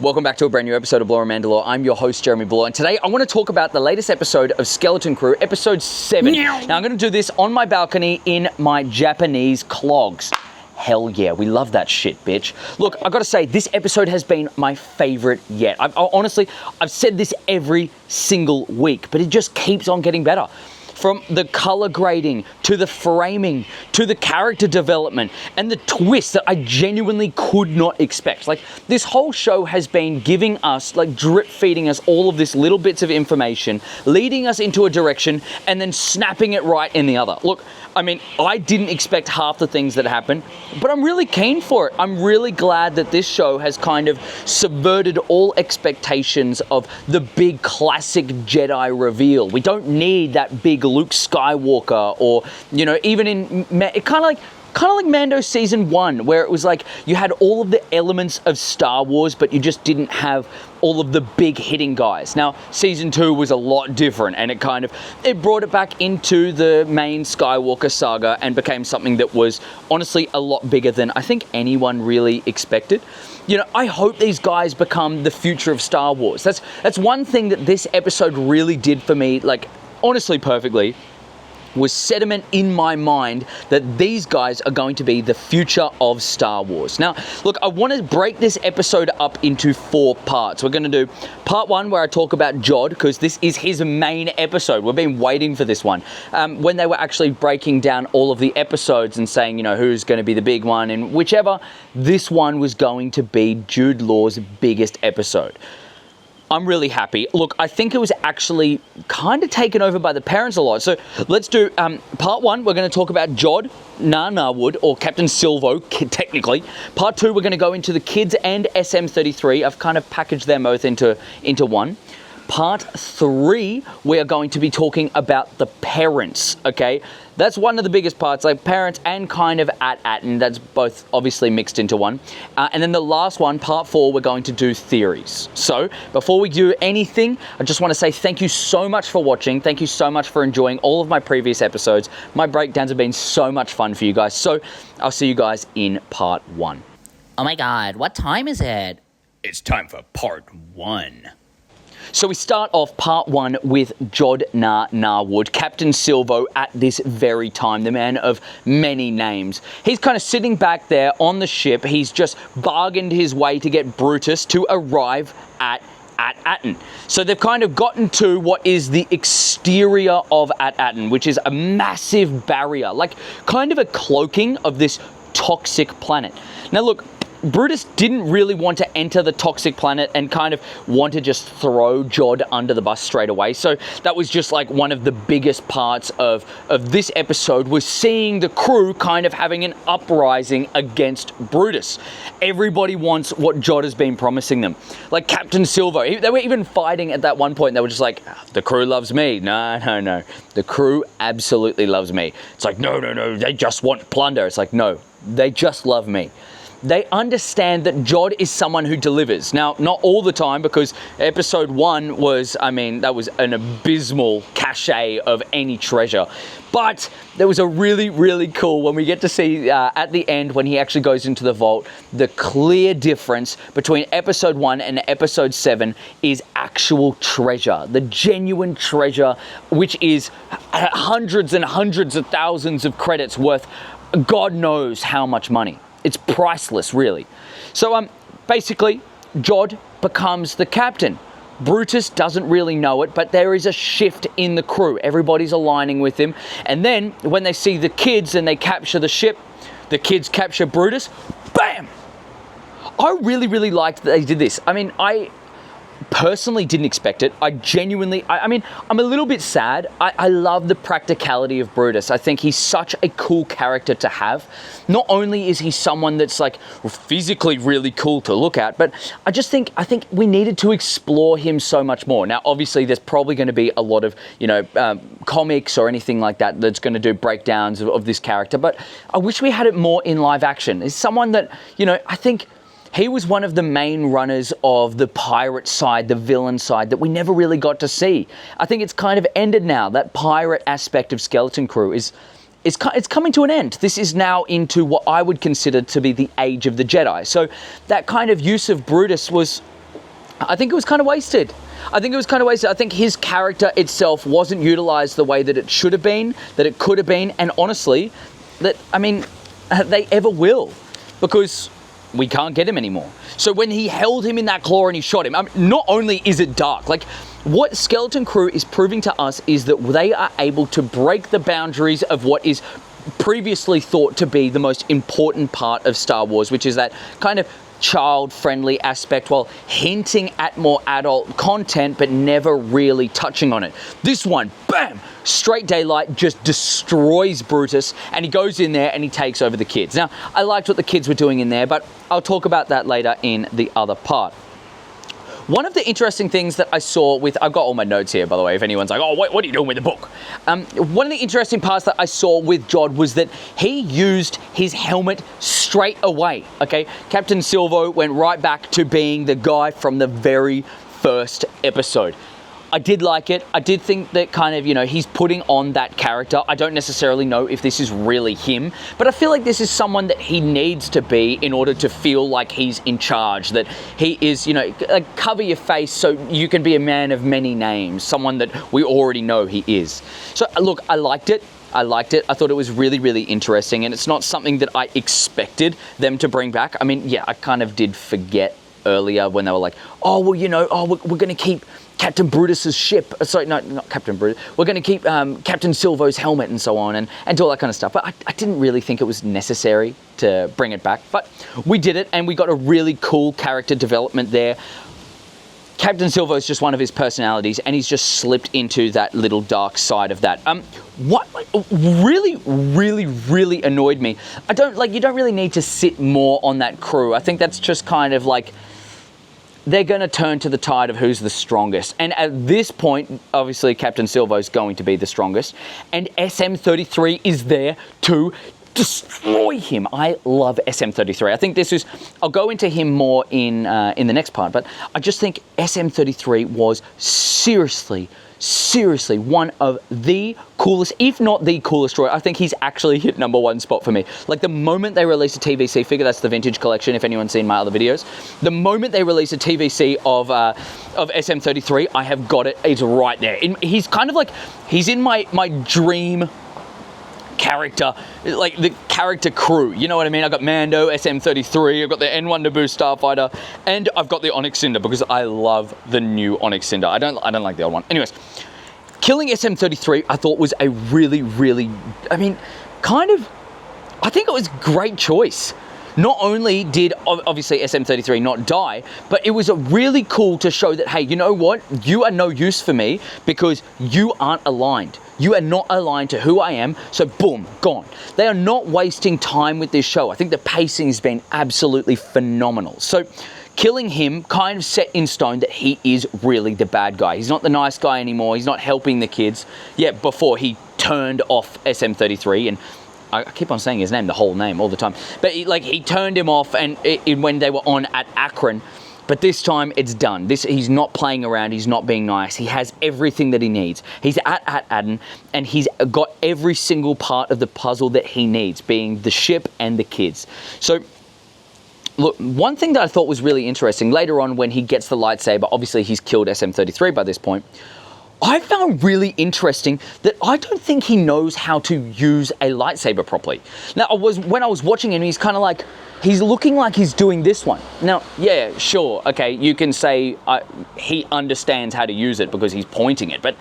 Welcome back to a brand new episode of Bloore and Mandalore. I'm your host, Jeremy Bloore, and today I want to talk about the latest episode of Skeleton Crew, episode 7. Now, I'm going to do this on my balcony in my Japanese clogs. Hell yeah, we love that shit, bitch. Look, I gotta say, this episode has been my favorite yet. Honestly, I've said this every single week, but it just keeps on getting better. From the color grading, to the framing, to the character development, and the twist that I genuinely could not expect. Like, this whole show has been giving us, like, drip feeding us all of this little bits of information, leading us into a direction, and then snapping it right in the other. Look, I mean, I didn't expect half the things that happened, but I'm really keen for it. I'm really glad that this show has kind of subverted all expectations of the big classic Jedi reveal. We don't need that big Luke Skywalker or, you know, even in, it kind of like Mando Season 1, where it was like you had all of the elements of Star Wars, but you just didn't have all of the big hitting guys. Now, Season 2 was a lot different, and it brought it back into the main Skywalker saga and became something that was honestly a lot bigger than I think anyone really expected. You know, I hope these guys become the future of Star Wars. That's one thing that this episode really did for me, like, honestly perfectly, was sediment in my mind that these guys are going to be the future of Star Wars. Now, look, I want to break this episode up into 4 parts. We're going to do part 1 where I talk about Jod, because this is his main episode. We've been waiting for this one. When they were actually breaking down all of the episodes and saying, you know, who's going to be the big one and whichever, this one was going to be Jude Law's biggest episode. I'm really happy. Look, I think it was actually kind of taken over by the parents a lot. So let's do part 1. We're going to talk about Jod, Wood, or Captain Silvo, technically. Part 2, we're going to go into the kids and SM33. I've kind of packaged them both into one. Part 3, we are going to be talking about the parents, okay? That's one of the biggest parts, like parents and kind of and that's both obviously mixed into one. And then the last one, part 4, we're going to do theories. So before we do anything, I just want to say thank you so much for watching. Thank you so much for enjoying all of my previous episodes. My breakdowns have been so much fun for you guys. So I'll see you guys in part 1. Oh my God, what time is it? It's time for part 1. So we start off part 1 with Jod Wood, Captain Silvo at this very time, the man of many names. He's kind of sitting back there on the ship. He's just bargained his way to get Brutus to arrive at Atten. So they've kind of gotten to what is the exterior of Atten, which is a massive barrier, like kind of a cloaking of this toxic planet. Now look, Brutus didn't really want to enter the toxic planet and kind of want to just throw Jod under the bus straight away. So that was just like one of the biggest parts of this episode, was seeing the crew kind of having an uprising against Brutus. Everybody wants what Jod has been promising them. Like Captain Silvo, they were even fighting at that one point. They were just like, the crew loves me. No. The crew absolutely loves me. It's like, no, they just want plunder. It's like, no, they just love me. They understand that Jod is someone who delivers. Now, not all the time, because episode 1 was, I mean, that was an abysmal cachet of any treasure. But there was a really, really cool, when we get to see at the end, when he actually goes into the vault, the clear difference between episode 1 and episode 7 is actual treasure. The genuine treasure, which is hundreds and hundreds of thousands of credits worth God knows how much money. It's priceless, really. So, basically, Jod becomes the captain. Brutus doesn't really know it, but there is a shift in the crew. Everybody's aligning with him. And then, when they see the kids and they capture the ship, the kids capture Brutus, bam! I really, really liked that they did this. I mean, I personally didn't expect it. I genuinely, I mean, I'm a little bit sad. I love the practicality of Brutus. I think he's such a cool character to have. Not only is he someone that's like physically really cool to look at, but I think we needed to explore him so much more. Now, obviously, there's probably going to be a lot of, you know, comics or anything like that that's going to do breakdowns of this character, but I wish we had it more in live action. He's someone that, you know, I think he was one of the main runners of the pirate side, the villain side, that we never really got to see. I think it's kind of ended now. That pirate aspect of Skeleton Crew is it's coming to an end. This is now into what I would consider to be the age of the Jedi. So that kind of use of Brutus was I think it was kind of wasted. I think his character itself wasn't utilized the way that it should have been, that it could have been, and honestly, they ever will, because we can't get him anymore. So when he held him in that claw and he shot him, not only is it dark, like what Skeleton Crew is proving to us is that they are able to break the boundaries of what is previously thought to be the most important part of Star Wars, which is that kind of child-friendly aspect while hinting at more adult content but never really touching on it. This one, bam, straight daylight, just destroys Brutus, and he goes in there and he takes over the kids. Now, I liked what the kids were doing in there, but I'll talk about that later in the other part. One of the interesting things that I saw with, I've got all my notes here, by the way, if anyone's like, oh, what are you doing with the book? One of the interesting parts that I saw with Jod was that he used his helmet straight away, okay? Captain Silvo went right back to being the guy from the very first episode. I did like it. I did think that kind of, he's putting on that character. I don't necessarily know if this is really him, but I feel like this is someone that he needs to be in order to feel like he's in charge, that he is, like cover your face so you can be a man of many names, someone that we already know he is. So look, I liked it. I thought it was really, really interesting, and it's not something that I expected them to bring back. I mean, yeah, I kind of did forget earlier when they were like, oh, well, we're going to keep Captain Brutus's ship. Sorry, no, not Captain Brutus. We're going to keep Captain Silvo's helmet and so on, and all that kind of stuff. But I didn't really think it was necessary to bring it back. But we did it, and we got a really cool character development there. Captain Silvo is just one of his personalities, and he's just slipped into that little dark side of that. What really, really, really annoyed me, you don't really need to sit more on that crew. I think that's just kind of like, they're going to turn to the tide of who's the strongest. And at this point, obviously, Captain Silvo is going to be the strongest. And SM-33 is there to destroy him. I love SM-33. I think I'll go into him more in the next part, but I just think SM-33 was seriously one of the coolest, if not the coolest droid. I think he's actually hit #1 spot for me. Like the moment they release a TVC figure, that's the vintage collection, if anyone's seen my other videos. The moment they release a TVC of SM-33, I have got it. It's right there. He's kind of like, he's in my dream character, like the character crew, you know what I mean? I've got Mando, SM-33, I've got the N1 Naboo Starfighter, and I've got the Onyx Cinder because I love the new Onyx Cinder. I don't like the old one. Anyways, killing SM-33 I thought was a really, really, I think it was a great choice. Not only did obviously SM-33 not die, but it was really cool to show that, hey, you know what? You are no use for me because you aren't aligned. You are not aligned to who I am, so boom, gone. They are not wasting time with this show. I think the pacing has been absolutely phenomenal. So killing him kind of set in stone that he is really the bad guy. He's not the nice guy anymore. He's not helping the kids. Yeah, before he turned off SM-33, and I keep on saying his name, the whole name all the time. But he turned him off and when they were on at Akron. But this time it's done. He's not playing around. He's not being nice. He has everything that he needs. He's at Aden, and he's got every single part of the puzzle that he needs, being the ship and the kids. So look, one thing that I thought was really interesting, later on when he gets the lightsaber, obviously he's killed SM-33 by this point, I found really interesting that I don't think he knows how to use a lightsaber properly. Now, when I was watching him, he's kind of like, he's looking like he's doing this one. Now, yeah, sure, okay, you can say he understands how to use it because he's pointing it, but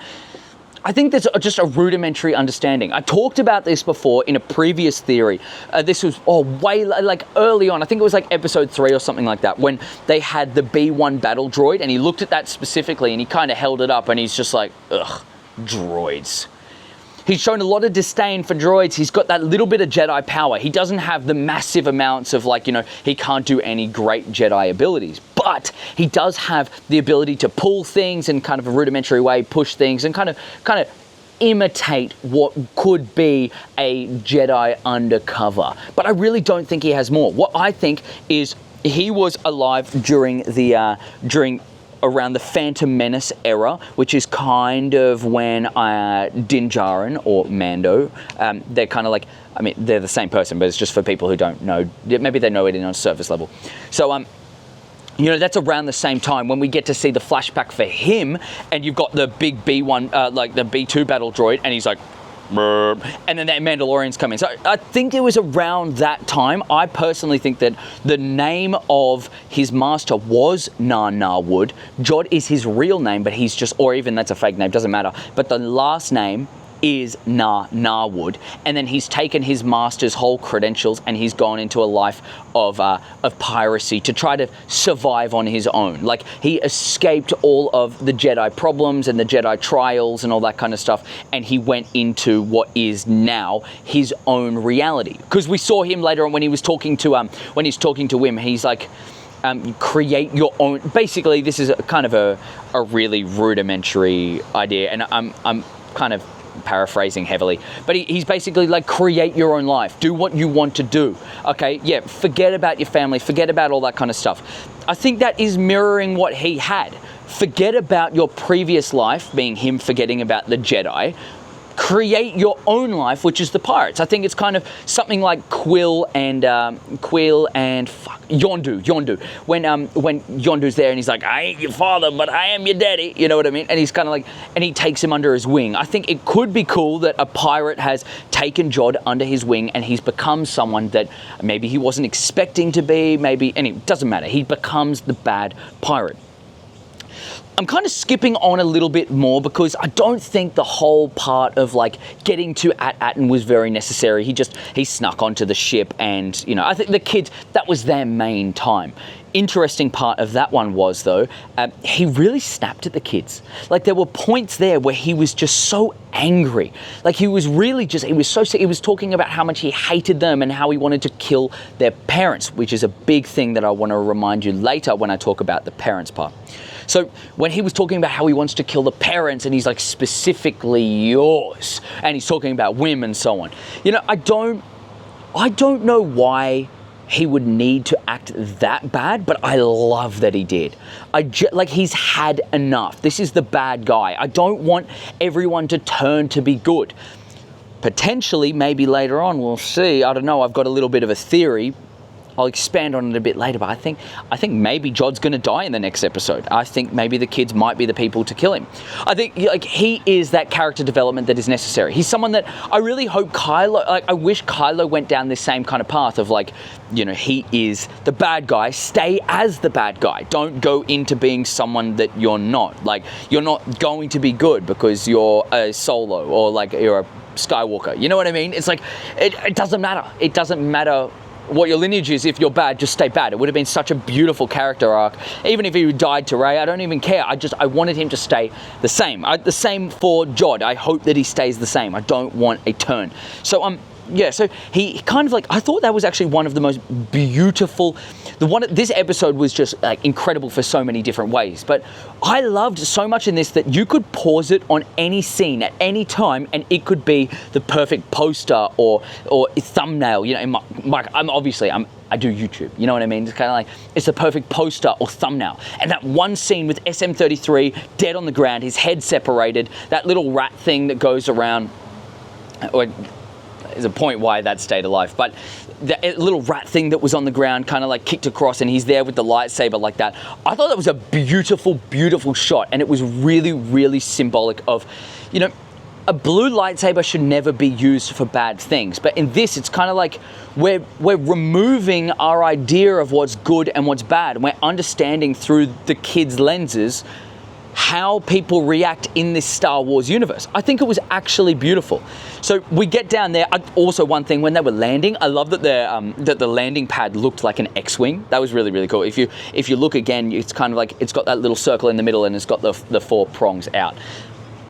I think that's just a rudimentary understanding. I talked about this before in a previous theory. This was way like early on. I think it was like episode 3 or something like that, when they had the B1 battle droid, and he looked at that specifically and he kind of held it up and he's just like, ugh, droids. He's shown a lot of disdain for droids. He's got that little bit of Jedi power. He doesn't have the massive amounts of he can't do any great Jedi abilities. But he does have the ability to pull things in kind of a rudimentary way, push things, and kind of imitate what could be a Jedi undercover. But I really don't think he has more. What I think is he was alive during around the Phantom Menace era, which is kind of when Din Djarin or Mando, they're kind of like, I mean, they're the same person, but it's just for people who don't know. Maybe they know it in on a surface level. So you know, that's around the same time when we get to see the flashback for him, and you've got the big B1, like the B2 battle droid, and he's like, "Brr," and then that Mandalorian's coming. So I think it was around that time. I personally think that the name of his master was Na Wood. Jod is his real name, but he's just, or even that's a fake name, doesn't matter. But the last name is Na Wood, and then he's taken his master's whole credentials and he's gone into a life of piracy to try to survive on his own. Like, he escaped all of the Jedi problems and the Jedi trials and all that kind of stuff, and he went into what is now his own reality. Because we saw him later on when he was talking to Wim, he's like, create your own. Basically, this is kind of a really rudimentary idea, and I'm kind of paraphrasing heavily, but he's basically like, create your own life, do what you want to do. Okay, yeah, forget about your family, forget about all that kind of stuff. I think that is mirroring what he had. Forget about your previous life, being him forgetting about the Jedi. Create your own life, which is the pirates. I think it's kind of something like Yondu. When Yondu's there and he's like, I ain't your father, but I am your daddy. You know what I mean? And he's kind of like, and he takes him under his wing. I think it could be cool that a pirate has taken Jod under his wing and he's become someone that maybe he wasn't expecting to be. Maybe, and it doesn't matter. He becomes the bad pirate. I'm kind of skipping on a little bit more because I don't think the whole part of like getting to Atten was very necessary. He snuck onto the ship, and you know, I think the kids, that was their main time. Interesting part of that one was though, he really snapped at the kids. Like, there were points there where he was just so angry. Like, he was really just, he was so sick. He was talking about how much he hated them and how he wanted to kill their parents, which is a big thing that I want to remind you later when I talk about the parents part. So when he was talking about how he wants to kill the parents, and he's like, specifically yours, and he's talking about Wim and so on. You know, I don't know why he would need to act that bad, but I love that he did. Like, he's had enough. This is the bad guy. I don't want everyone to turn to be good. Potentially, maybe later on, we'll see. I don't know. I've got a little bit of a theory. I'll expand on it a bit later, but I think maybe Jod's going to die in the next episode. I think maybe the kids might be the people to kill him. I think, like, he is that character development that is necessary. He's someone that I really hope Kylo, like, I wish Kylo went down this same kind of path of, like, you know, he is the bad guy. Stay as the bad guy. Don't go into being someone that you're not. Like, you're not going to be good because you're a Solo or like you're a Skywalker. You know what I mean? It's like, it doesn't matter. It doesn't matter what your lineage is. If you're bad, just stay bad. It would have been such a beautiful character arc. Even if he died to Rey, I don't even care. I wanted him to stay the same. The same for Jod. I hope that he stays the same. I don't want a turn. So yeah, so he kind of like, I thought that was actually one of the most beautiful, this episode was just like incredible for so many different ways, but I loved so much in this that you could pause it on any scene at any time and it could be the perfect poster or thumbnail. You know, I do YouTube, you know what I mean? It's kind of like, it's the perfect poster or thumbnail. And that one scene with SM33 dead on the ground, his head separated, that little rat thing that goes around, or there's a point why that stayed alive, but the little rat thing that was on the ground kind of like kicked across and he's there with the lightsaber like that. I thought that was a beautiful, beautiful shot, and it was really, really symbolic of, you know, a blue lightsaber should never be used for bad things, but in this it's kind of like we're removing our idea of what's good and what's bad, and we're understanding through the kids' lenses how people react in this Star Wars universe. I think it was actually beautiful. So we get down there. Also, one thing, when they were landing, I love that the landing pad looked like an X-wing. That was really, really cool. If you look again, it's kind of like, it's got that little circle in the middle and it's got the 4 prongs out.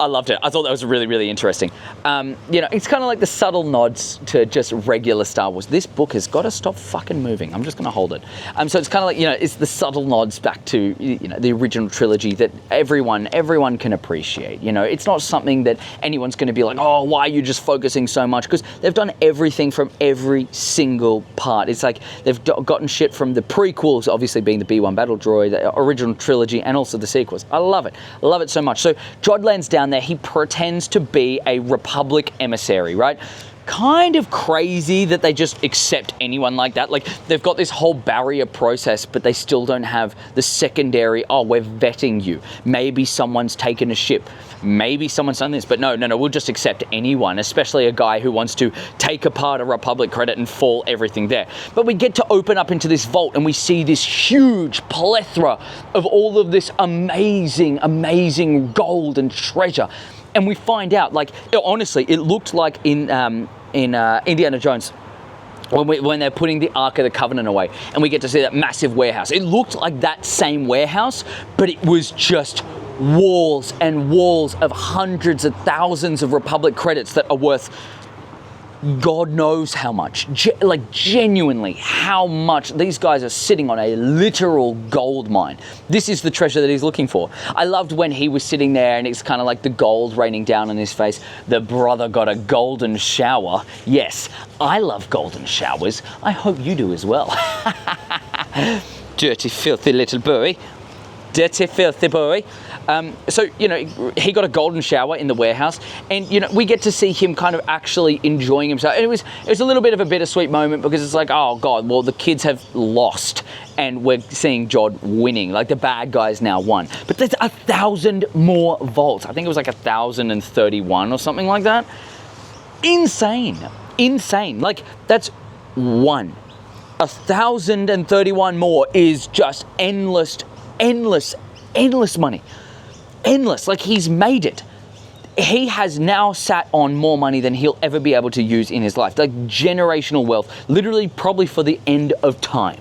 I loved it. I thought that was really, really interesting. You know, it's kind of like the subtle nods to just regular Star Wars. This book has got to stop fucking moving. I'm just going to hold it. So it's kind of like, you know, it's the subtle nods back to, you know, the original trilogy that everyone can appreciate. You know, it's not something that anyone's going to be like, oh, why are you just focusing so much? Because they've done everything from every single part. It's like they've gotten shit from the prequels, obviously being the B1 battle droid, the original trilogy, and also the sequels. I love it. I love it so much. So Jod lands down there. He pretends to be a Republic emissary, right? kind of crazy that they just accept anyone like that. Like, they've got this whole barrier process, but they still don't have the secondary, oh, we're vetting you. Maybe someone's taken a ship. Maybe someone's done this, but no, we'll just accept anyone, especially a guy who wants to take apart a Republic credit and fall everything there. But we get to open up into this vault and we see this huge plethora of all of this amazing, amazing gold and treasure. And we find out, like, honestly, it looked like in Indiana Jones, when they're putting the Ark of the Covenant away, and we get to see that massive warehouse. It looked like that same warehouse, but it was just walls and walls of hundreds of thousands of Republic credits that are worth God knows how much. Like, genuinely, how much. These guys are sitting on a literal gold mine. This is the treasure that he's looking for. I loved when he was sitting there and it's kind of like the gold raining down on his face. The brother got a golden shower. Yes, I love golden showers. I hope you do as well. Dirty, filthy little boy. Dirty, filthy boy. So, you know, he got a golden shower in the warehouse, and, you know, we get to see him kind of actually enjoying himself. And it was a little bit of a bittersweet moment, because it's like, oh God, well, the kids have lost and we're seeing Jod winning. Like, the bad guys now won. But there's 1,000 more vaults. I think it was like 1,031 or something like that. Insane. Like, that's one. 1,031 more is just endless money. Endless. Like, he's made it. He has now sat on more money than he'll ever be able to use in his life. Like, generational wealth, literally probably for the end of time.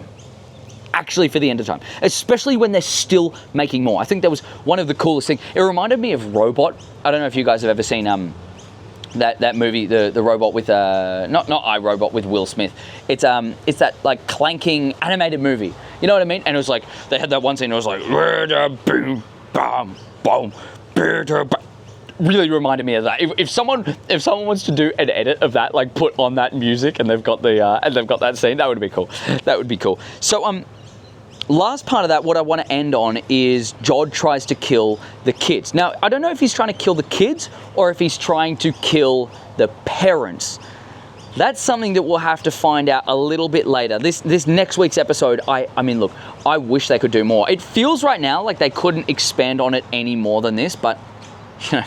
Actually, for the end of time. Especially when they're still making more. I think that was one of the coolest things. It reminded me of Robot. I don't know if you guys have ever seen that movie, the robot with not iRobot, with Will Smith. It's that, like, clanking animated movie. You know what I mean? And it was like, they had that one scene, it was like, boom, bam, boom, really reminded me of that. If someone wants to do an edit of that, like, put on that music, and they've got that scene, that would be cool. That would be cool. So last part of that, what I want to end on is Jod tries to kill the kids. Now, I don't know if he's trying to kill the kids or if he's trying to kill the parents. That's something that we'll have to find out a little bit later. This next week's episode, I mean, look, I wish they could do more. It feels right now like they couldn't expand on it any more than this, but, you know,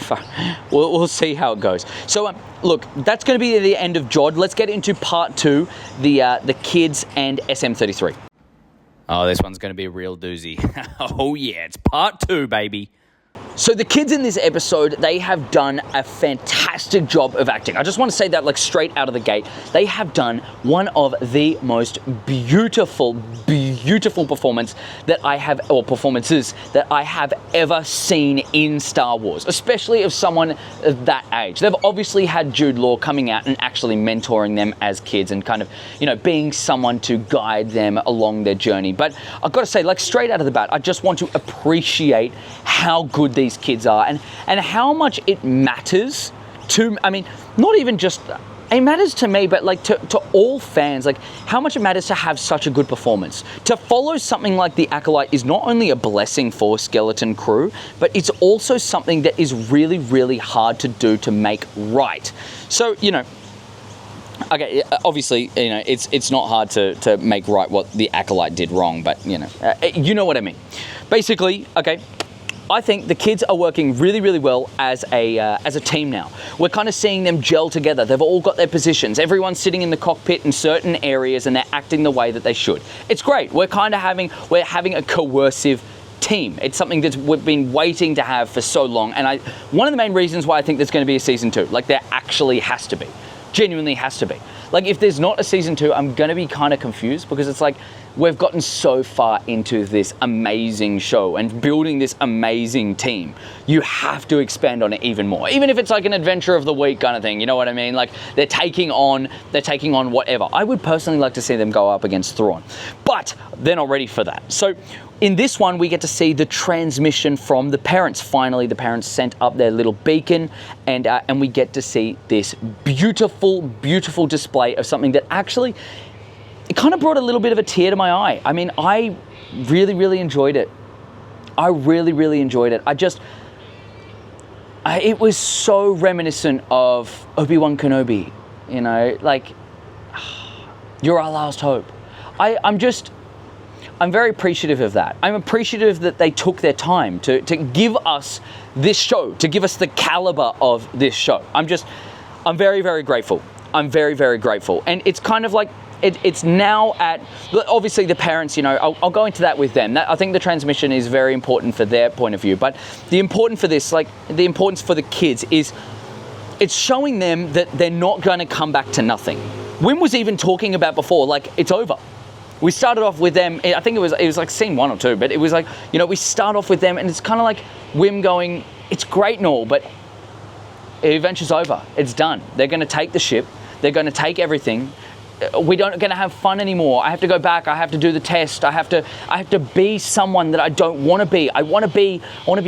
we'll see how it goes. So, look, that's going to be the end of Jod. Let's get into part 2, the kids and SM-33. Oh, this one's going to be a real doozy. Oh, yeah, it's part 2, baby. So the kids in this episode, they have done a fantastic job of acting. I just want to say that, like, straight out of the gate. They have done one of the most beautiful performances that I have ever seen in Star Wars, especially of someone of that age. They've obviously had Jude Law coming out and actually mentoring them as kids and kind of, you know, being someone to guide them along their journey. But I've got to say, like, straight out of the bat, I just want to appreciate how good these kids are and how much it matters to, I mean, not even just, it matters to me, but, like, to all fans, like, how much it matters to have such a good performance. To follow something like The Acolyte is not only a blessing for Skeleton Crew, but it's also something that is really, really hard to do to make right. So, you know, okay, obviously, you know, it's not hard to make right what The Acolyte did wrong, but, you know what I mean. Basically, okay, I think the kids are working really, really well as a team now. We're kind of seeing them gel together. They've all got their positions. Everyone's sitting in the cockpit in certain areas and they're acting the way that they should. It's great. We're having a coercive team. It's something that we've been waiting to have for so long. And one of the main reasons why I think there's going to be a season 2, like, there actually has to be. Genuinely has to be. Like, if there's not a season 2, I'm going to be kind of confused, because it's like, we've gotten so far into this amazing show and building this amazing team. You have to expand on it even more. Even if it's like an adventure of the week kind of thing, you know what I mean? Like, they're taking on whatever. I would personally like to see them go up against Thrawn, but they're not ready for that. So in this one, we get to see the transmission from the parents. Finally, the parents sent up their little beacon, and we get to see this beautiful, beautiful display of something that actually, it kind of brought a little bit of a tear to my eye. I mean, I really, really enjoyed it. I really, really enjoyed it. It was so reminiscent of Obi-Wan Kenobi. you know, like, you're our last hope. I'm very appreciative of that. I'm appreciative that they took their time to give us this show, to give us the caliber of this show. I'm very, very grateful. I'm very, very grateful. And it's kind of like, it's now at, obviously the parents, you know, I'll go into that with them. I think the transmission is very important for their point of view. But the importance for this, like the importance for the kids is, it's showing them that they're not going to come back to nothing. Wim was even talking about before, like, it's over. We started off with them, I think it was like scene 1 or 2, but it was like, you know, we start off with them and it's kind of like Wim going, it's great and all, but the adventure's over. It's done. They're going to take the ship. They're going to take everything. We don't going to have fun anymore. I have to go back. I have to do the test. I have to be someone that I don't want to be. I want to be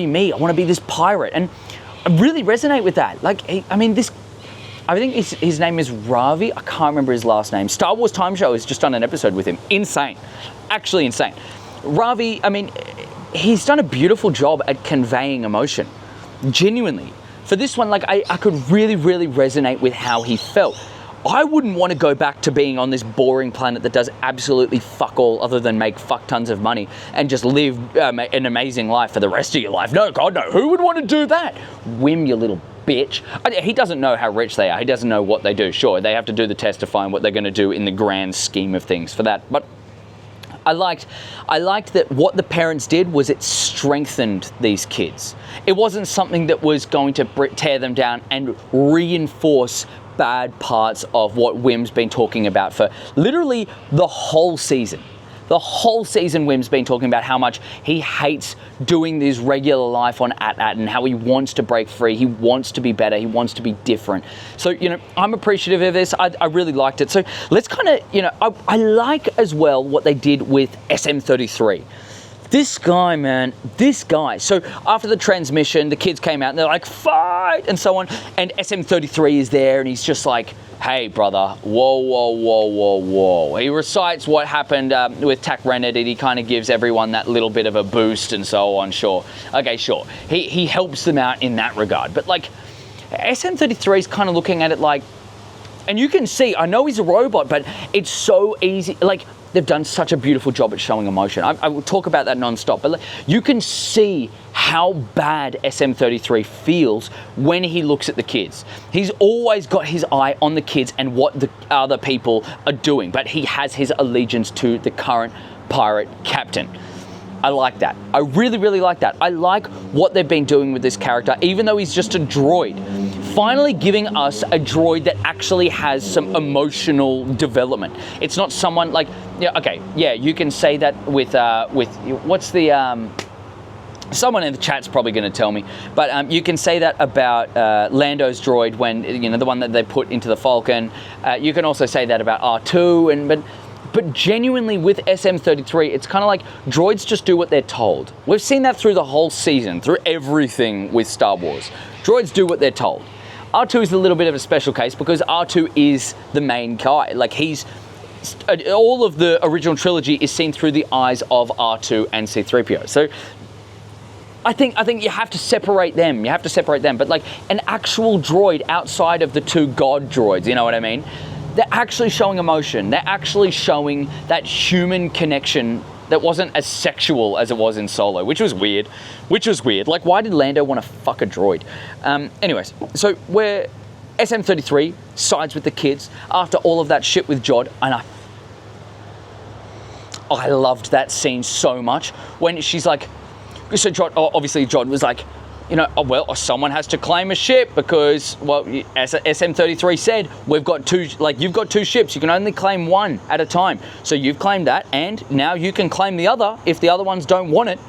me. I want to be this pirate. And I really resonate with that. Like, I think his name is Ravi. I can't remember his last name. Star Wars Time Show has just done an episode with him. Insane. Actually insane. Ravi, I mean, he's done a beautiful job at conveying emotion. Genuinely. For this one, like, I could really, really resonate with how he felt. I wouldn't want to go back to being on this boring planet that does absolutely fuck all other than make fuck tons of money and just live an amazing life for the rest of your life. No, God, no. Who would want to do that? Wim, you little bitch. He doesn't know how rich they are. He doesn't know what they do. Sure, they have to do the test to find what they're going to do in the grand scheme of things for that. But I liked that what the parents did was it strengthened these kids. It wasn't something that was going to tear them down and reinforce bad parts of what Wim's been talking about for literally the whole season. The whole season, Wim's been talking about how much he hates doing this regular life on At and how he wants to break free. He wants to be better. He wants to be different. So, you know, I'm appreciative of this. I really liked it. So let's kind of, you know, I like as well what they did with SM33. This guy, man, this guy. So after the transmission, the kids came out and they're like, fight, and so on. And SM33 is there and he's just like, hey, brother, whoa, whoa, whoa, whoa, whoa. He recites what happened with Tak Rennet, and he kind of gives everyone that little bit of a boost and so on, sure. Okay, sure. He helps them out in that regard. But, like, SM33 is kind of looking at it like, and you can see, I know he's a robot, but it's so easy, like, they've done such a beautiful job at showing emotion. I will talk about that non-stop, but you can see how bad SM33 feels when he looks at the kids. He's always got his eye on the kids and what the other people are doing, but he has his allegiance to the current pirate captain. I like that. I really, really like that. I like what they've been doing with this character, even though he's just a droid. Finally giving us a droid that actually has some emotional development. It's not someone like, yeah, okay, yeah, you can say that with what's the, someone in the chat's probably going to tell me, but you can say that about Lando's droid when, you know, the one that they put into the Falcon. You can also say that about R2, but genuinely with SM33, it's kind of like droids just do what they're told. We've seen that through the whole season, through everything with Star Wars. Droids do what they're told. R2 is a little bit of a special case because R2 is the main guy. Like, all of the original trilogy is seen through the eyes of R2 and C-3PO. So I think you have to separate them. You have to separate them. But like an actual droid outside of the two god droids, you know what I mean? They're actually showing emotion. They're actually showing that human connection that wasn't as sexual as it was in Solo, which was weird. Like, why did Lando want to fuck a droid? Anyways, so where SM33 sides with the kids after all of that shit with Jod, and I loved that scene so much when she's like, so Jod, obviously Jod was like, you know, oh, well, someone has to claim a ship because, well, as SM33 said, we've got two, like, you've got two ships. You can only claim one at a time. So you've claimed that, and now you can claim the other if the other ones don't want it.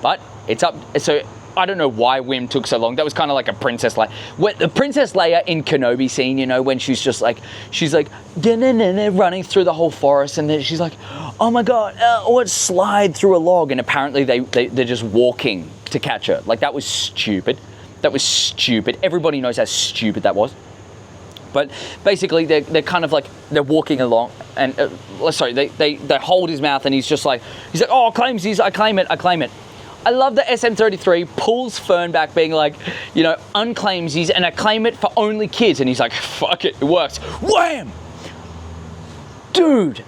But it's up, so I don't know why Wim took so long. That was kind of like a Princess Leia. The Princess Leia in Kenobi scene, you know, when she's like running through the whole forest, and then she's like, oh my God, let's slide through a log. And apparently they're just walking to catch her. Like, that was stupid. That was stupid. Everybody knows how stupid that was. But basically, they're kind of like, they're walking along, and they hold his mouth, and he's like, oh, I claim it. I love that SM33 pulls Fern back being like, you know, unclaims these and I claim it for only kids. And he's like, fuck it, it works. Wham! Dude,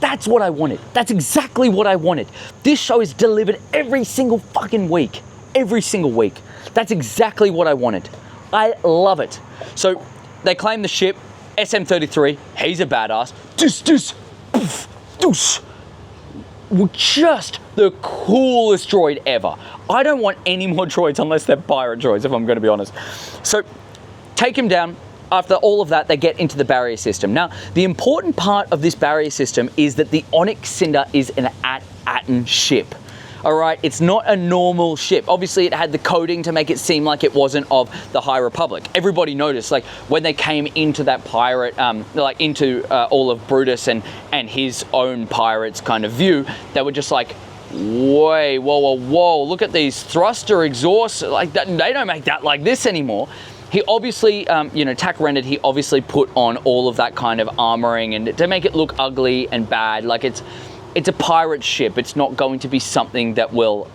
that's what I wanted. That's exactly what I wanted. This show is delivered every single fucking week. Every single week. That's exactly what I wanted. I love it. So they claim the ship, SM33, he's a badass. Deuce, poof, deuce. Just the coolest droid ever. I don't want any more droids unless they're pirate droids, if I'm going to be honest. So take him down. After all of that, they get into the barrier system. Now, the important part of this barrier system is that the Onyx Cinder is an At-Atten ship. All right, it's not a normal ship. Obviously, it had the coding to make it seem like it wasn't of the High Republic. Everybody noticed, like, when they came into that pirate, like, into all of Brutus and his own pirates kind of view, they were just like, whoa, look at these thruster exhausts. Like, that, they don't make that like this anymore. He obviously, you know, tack rendered, he obviously put on all of that kind of armoring and to make it look ugly and bad. Like, it's a pirate ship. It's not going to be something that will,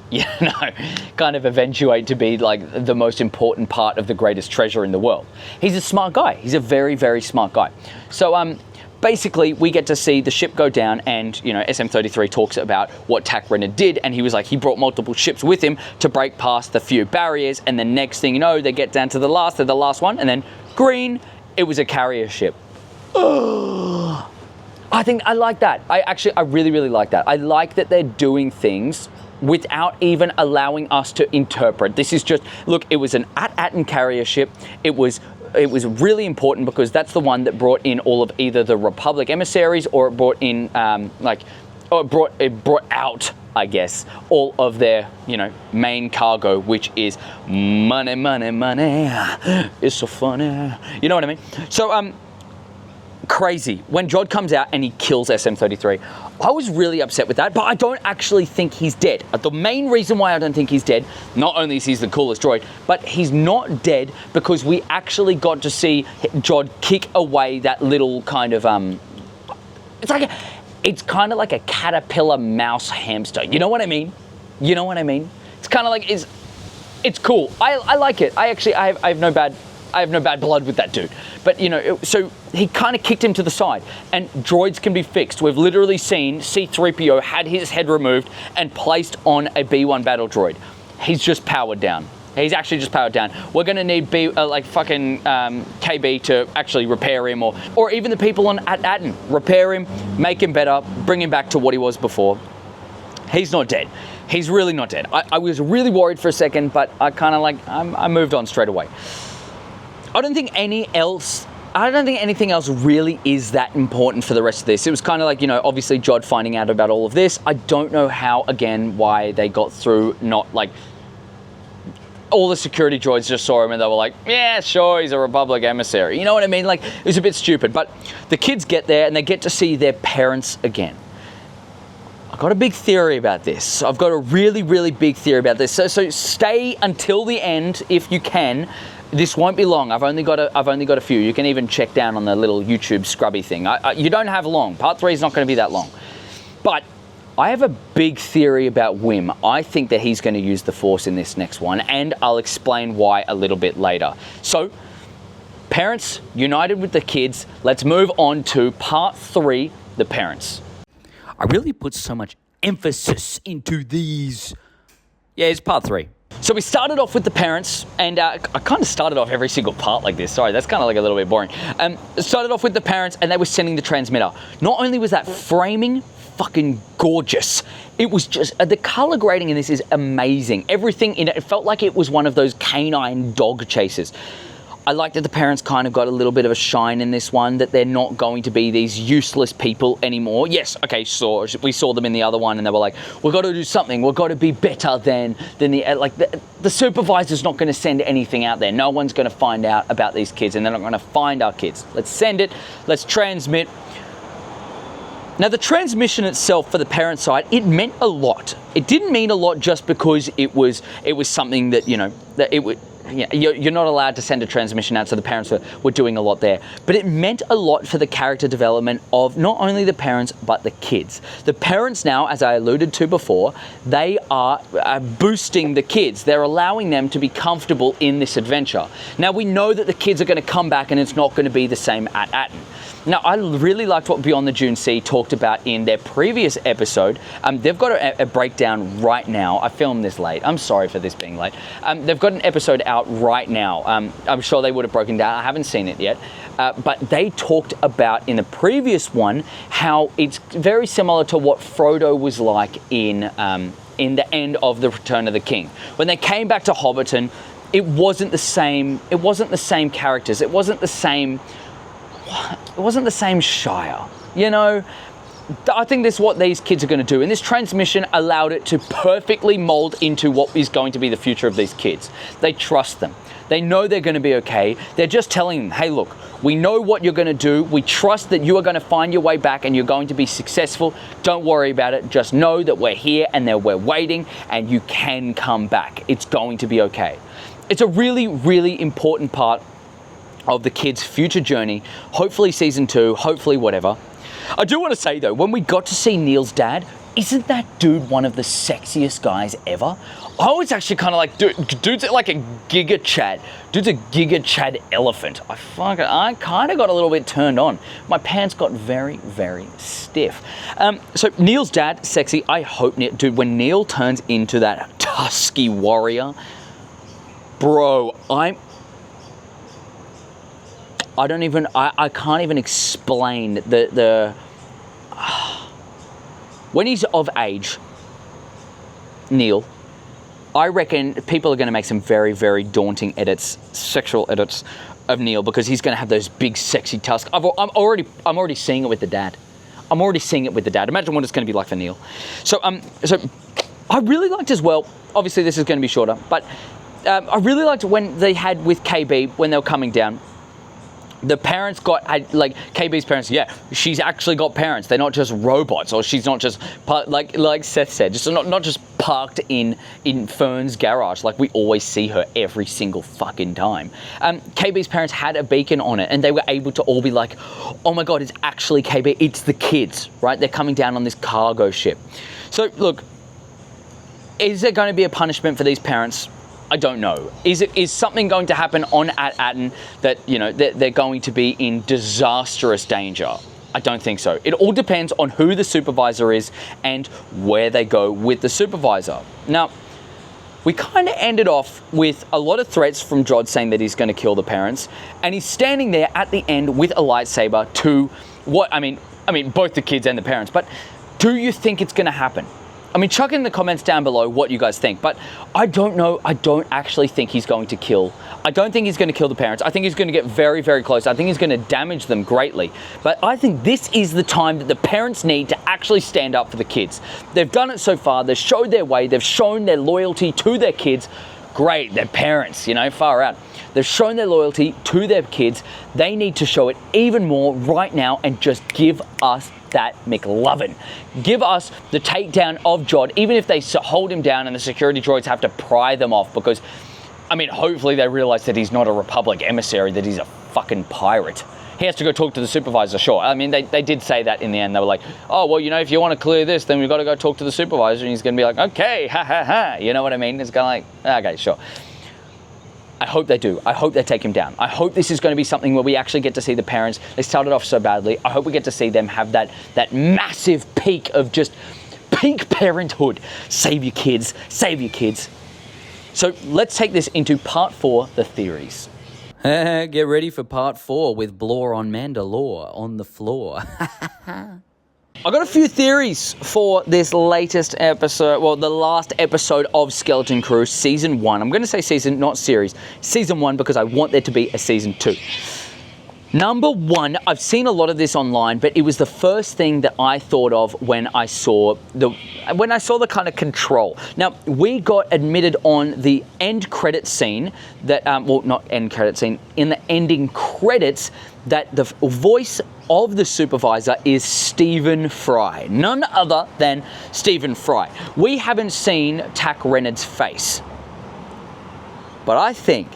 you know, kind of eventuate to be like the most important part of the greatest treasure in the world. He's a smart guy. He's a very, very smart guy. So basically we get to see the ship go down and, you know, SM33 talks about what Tack Renner did. And he was like, he brought multiple ships with him to break past the few barriers. And the next thing you know, they get down to the last one. And then green, it was a carrier ship. I think I like that. I really, really like that. I like that they're doing things without even allowing us to interpret. This is just, look, it was an At-Atten carrier ship. It was really important because that's the one that brought in all of either the Republic emissaries or it brought in, it brought out, I guess, all of their, you know, main cargo, which is money. It's so funny. You know what I mean? So, crazy. When Jod comes out and he kills SM33, I was really upset with that, but I don't actually think he's dead. The main reason why I don't think he's dead, not only is he the coolest droid, but he's not dead because we actually got to see Jod kick away that little kind of, it's kind of like a caterpillar mouse hamster. You know what I mean? It's kind of like, it's cool. I like it. I have no bad blood with that dude. But, you know, so he kind of kicked him to the side. And droids can be fixed. We've literally seen C-3PO had his head removed and placed on a B-1 battle droid. He's just powered down. He's actually just powered down. We're going to need KB to actually repair him or even the people on At-Atten. Repair him, make him better, bring him back to what he was before. He's not dead. He's really not dead. I was really worried for a second, but I kind of I moved on straight away. I don't think anything else really is that important for the rest of this. It was kind of like, you know, obviously Jod finding out about all of this. I don't know why they got through not like all the security droids just saw him and they were like, yeah, sure, he's a Republic emissary. You know what I mean? Like, it was a bit stupid. But the kids get there and they get to see their parents again. I've got a big theory about this. I've got a really, really big theory about this. So stay until the end if you can. This won't be long. I've only got a few. You can even check down on the little YouTube scrubby thing. You don't have long. Part 3 is not going to be that long. But I have a big theory about Wim. I think that he's going to use the Force in this next one, and I'll explain why a little bit later. So, parents united with the kids. Let's move on to part 3, the parents. I really put so much emphasis into these. Yeah, it's part 3. So we started off with the parents, and I kind of started off every single part like this. Sorry, that's kind of like a little bit boring. Started off with the parents, and they were sending the transmitter. Not only was that framing fucking gorgeous, it was just, the color grading in this is amazing. Everything in it, it felt like it was one of those canine dog chases. I like that the parents kind of got a little bit of a shine in this one, that they're not going to be these useless people anymore. Yes, okay, so we saw them in the other one and they were like, we've got to do something. We've got to be better than the supervisor's not going to send anything out there. No one's going to find out about these kids and they're not going to find our kids. Let's send it. Let's transmit. Now, the transmission itself for the parent side, it meant a lot. It didn't mean a lot just because it was something that, you know, that you're not allowed to send a transmission out, so the parents were doing a lot there. But it meant a lot for the character development of not only the parents, but the kids. The parents now, as I alluded to before, they are boosting the kids. They're allowing them to be comfortable in this adventure. Now, we know that the kids are going to come back and it's not going to be the same at Atten. Now, I really liked what Beyond the Dune Sea talked about in their previous episode. They've got a breakdown right now. I filmed this late. I'm sorry for this being late. They've got an episode out right now. I'm sure they would have broken down. I haven't seen it yet. But they talked about in the previous one how it's very similar to what Frodo was like in the end of The Return of the King. When they came back to Hobbiton, it wasn't the same. It wasn't the same characters. It wasn't the same Shire, you know. I think that's what these kids are going to do, and this transmission allowed it to perfectly mold into what is going to be the future of these kids. They trust them. They know they're going to be okay. They're just telling them, hey, look, we know what you're going to do. We trust that you are going to find your way back and you're going to be successful. Don't worry about it. Just know that we're here and that we're waiting and you can come back. It's going to be okay. It's a really, really important part of the kids' future journey. Hopefully season 2, hopefully whatever. I do want to say though, when we got to see Neil's dad, isn't that dude one of the sexiest guys ever? I was actually kind of like, dude's like a Giga Chad. Dude's a Giga Chad elephant. I kind of got a little bit turned on. My pants got very, very stiff. So Neil's dad, sexy. I hope, dude, when Neil turns into that tusky warrior, bro, I can't even explain the when he's of age, Neil, I reckon people are going to make some very, very daunting edits, sexual edits of Neil, because he's going to have those big, sexy tusks. I'm already seeing it with the dad. I'm already seeing it with the dad. Imagine what it's going to be like for Neil. So I really liked as well. Obviously, this is going to be shorter, but I really liked when they had with KB when they were coming down. The parents like KB's parents, yeah, she's actually got parents. They're not just robots, or she's not just, like Seth said, just not just parked in Fern's garage like we always see her every single fucking time. KB's parents had a beacon on it, and they were able to all be like, oh my God, it's actually KB, it's the kids, right? They're coming down on this cargo ship. So look, is there going to be a punishment for these parents? I don't know. Is something going to happen on Atten that, you know, they're going to be in disastrous danger? I don't think so. It all depends on who the supervisor is and where they go with the supervisor. Now, we kind of ended off with a lot of threats from Jod saying that he's going to kill the parents, and he's standing there at the end with a lightsaber to what, I mean, both the kids and the parents, but do you think it's going to happen? I mean, chuck in the comments down below what you guys think, but I don't know. I don't actually think he's going to kill. I don't think he's going to kill the parents. I think he's going to get very, very close. I think he's going to damage them greatly. But I think this is the time that the parents need to actually stand up for the kids. They've done it so far. They've showed their way. They've shown their loyalty to their kids. Great, they're parents, you know, far out. They've shown their loyalty to their kids. They need to show it even more right now and just give us that McLovin. Give us the takedown of Jod, even if they hold him down and the security droids have to pry them off, because, I mean, hopefully they realize that he's not a Republic emissary, that he's a fucking pirate. He has to go talk to the supervisor, sure. I mean, they did say that in the end. They were like, oh, well, you know, if you want to clear this, then we've got to go talk to the supervisor, and he's going to be like, okay, ha, ha, ha. You know what I mean? It's kind of like, okay, sure. I hope they do. I hope they take him down. I hope this is going to be something where we actually get to see the parents. They started off so badly. I hope we get to see them have that massive peak of just peak parenthood. Save your kids. Save your kids. So let's take this into part 4, the theories. Get ready for part 4 with Bloore on Mandalore on the floor. I got a few theories for this latest episode, well, the last episode of Skeleton Crew, Season 1. I'm going to say season, not series. Season 1, because I want there to be a Season 2. Number 1, I've seen a lot of this online, but it was the first thing that I thought of when I saw the kind of control. Now, we got admitted on the end credit scene that, well, not end credit scene, in the ending credits, that the voice of the supervisor is Stephen Fry. None other than Stephen Fry. We haven't seen Tack Renard's face. But I think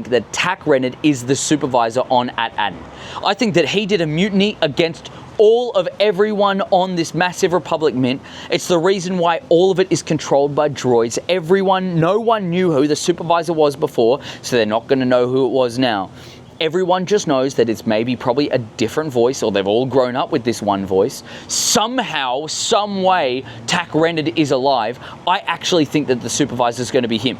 that Tak Renard is the supervisor on At Aden. I think that he did a mutiny against all of everyone on this massive Republic mint. It's the reason why all of it is controlled by droids. No one knew who the supervisor was before, so they're not going to know who it was now. Everyone just knows that it's maybe probably a different voice, or they've all grown up with this one voice. Somehow, some way, Tak Renard is alive. I actually think that the supervisor is going to be him.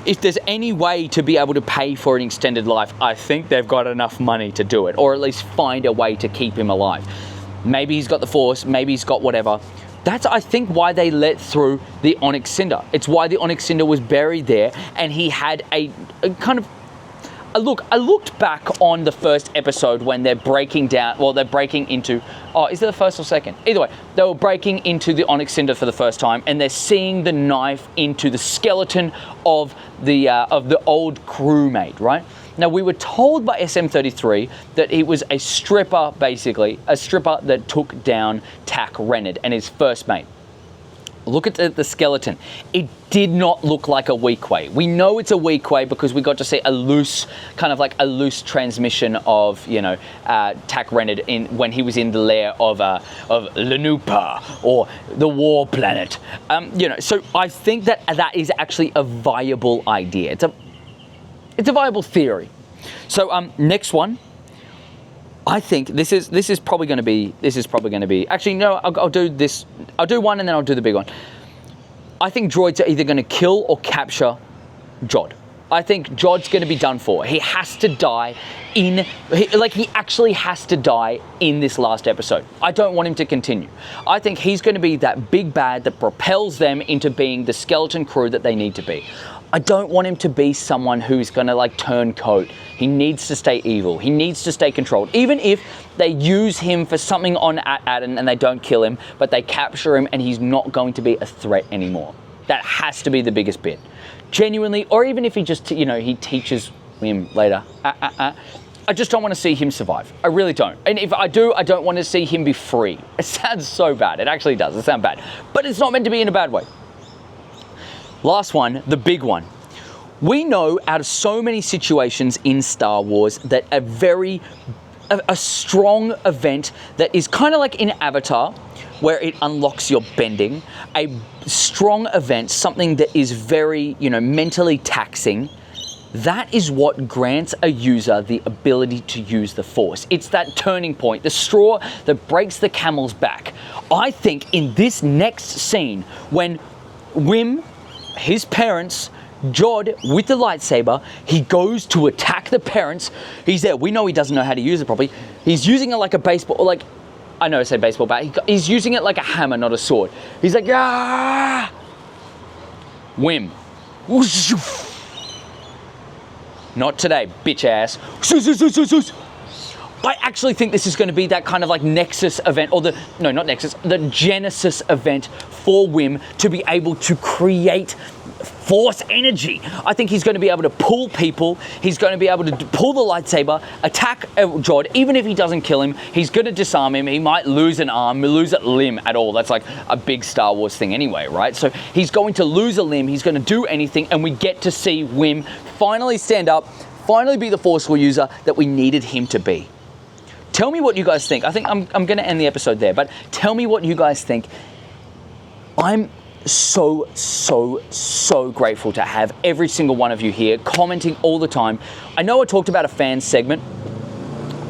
If there's any way to be able to pay for an extended life, I think they've got enough money to do it, or at least find a way to keep him alive. Maybe he's got the Force, maybe he's got whatever. That's, I think, why they let through the Onyx Cinder. It's why the Onyx Cinder was buried there, and he had a kind of... Look, I looked back on the first episode when they're breaking into... Oh, is it the first or second? Either way, they were breaking into the Onyx Cinder for the first time, and they're seeing the knife into the skeleton of the old crewmate, right? Now, we were told by SM33 that it was a stripper, basically, a stripper that took down Tak Renard and his first mate. Look at the skeleton. It did not look like a weak way. We know it's a weak way because we got to see a loose, kind of like a loose transmission of, Tak Renard when he was in the lair of Lanupa, or the war planet. So I think that is actually a viable idea. It's a viable theory. So next one. I think this is probably going to be. Actually, no. I'll do this. I'll do one and then I'll do the big one. I think droids are either going to kill or capture Jod. I think Jod's going to be done for. He has to die he actually has to die in this last episode. I don't want him to continue. I think he's going to be that big bad that propels them into being the skeleton crew that they need to be. I don't want him to be someone who's going to turn coat. He needs to stay evil. He needs to stay controlled. Even if they use him for something on At Aden and they don't kill him, but they capture him and he's not going to be a threat anymore. That has to be the biggest bit. Genuinely, or even if he just, he teaches him later. I just don't want to see him survive. I really don't. And if I do, I don't want to see him be free. It sounds so bad. It actually does. It sounds bad. But it's not meant to be in a bad way. Last one, the big one. We know out of so many situations in Star Wars that a strong event that is kind of like in Avatar, where it unlocks your bending, a strong event, something that is very, mentally taxing, that is what grants a user the ability to use the Force. It's that turning point, the straw that breaks the camel's back. I think in this next scene, when Wim, his parents, Jod with the lightsaber, he goes to attack the parents. He's there. We know he doesn't know how to use it properly. He's using it like a baseball, or I know I say baseball bat. He's using it like a hammer, not a sword. He's like, ah! Wim. Not today, bitch ass. I actually think this is going to be that kind of Nexus event, or the Genesis event for Wim to be able to create Force energy. I think he's going to be able to pull people. He's going to be able to pull the lightsaber, attack Jod. Even if he doesn't kill him, he's going to disarm him. He might lose an arm, lose a limb at all. That's like a big Star Wars thing anyway, right? So he's going to lose a limb. He's going to do anything, and we get to see Wim finally stand up, finally be the forceful user that we needed him to be. Tell me what you guys think. I think I'm going to end the episode there, but tell me what you guys think. I'm so grateful to have every single one of you here commenting all the time. I know I talked about a fan segment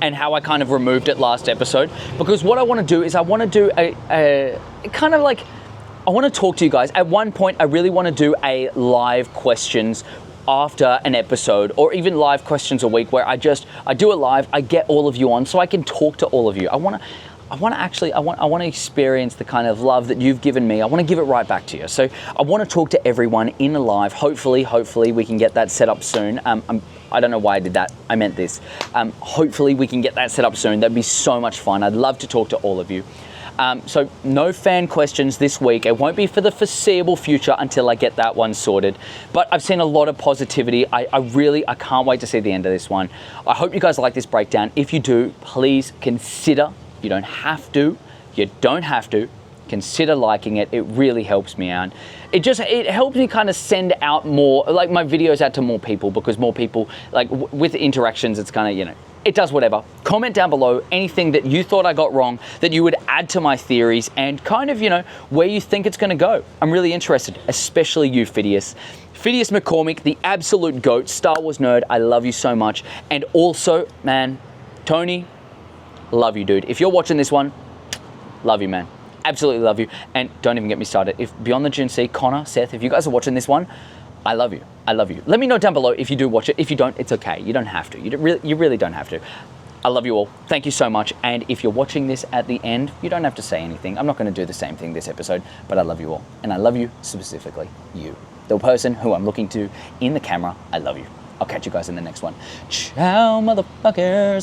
and how I kind of removed it last episode, because what I want to do is I want to do a kind of I want to talk to you guys. At one point, I really want to do a live questions after an episode, or even live questions a week, where I do a live, I get all of you on so I can talk to all of you. I want to experience the kind of love that you've given me. I want to give it right back to you. So I want to talk to everyone in a live. Hopefully we can get that set up soon. I don't know why I did that. I meant this. Hopefully we can get that set up soon. That'd be so much fun. I'd love to talk to all of you. So no fan questions this week. It won't be for the foreseeable future until I get that one sorted. But I've seen a lot of positivity. I can't wait to see the end of this one. I hope you guys like this breakdown. If you do, please consider, you don't have to, consider liking it. It really helps me out. It helps me kind of send out more, like my videos out to more people, because more people, like with interactions, it's kind of, you know, it does whatever. Comment down below anything that you thought I got wrong, that you would add to my theories, and kind of, you know, where you think it's going to go. I'm really interested, especially you, Phidias. Phidias McCormick, the absolute GOAT, Star Wars nerd, I love you so much. And also, man, Tony, love you, dude. If you're watching this one, love you, man. Absolutely love you. And don't even get me started. If Beyond the GNC, Connor, Seth, if you guys are watching this one, I love you. I love you. Let me know down below if you do watch it. If you don't, it's okay. You don't have to. You really don't have to. I love you all. Thank you so much. And if you're watching this at the end, you don't have to say anything. I'm not going to do the same thing this episode, but I love you all. And I love you specifically, you. The person who I'm looking to in the camera, I love you. I'll catch you guys in the next one. Ciao, motherfuckers.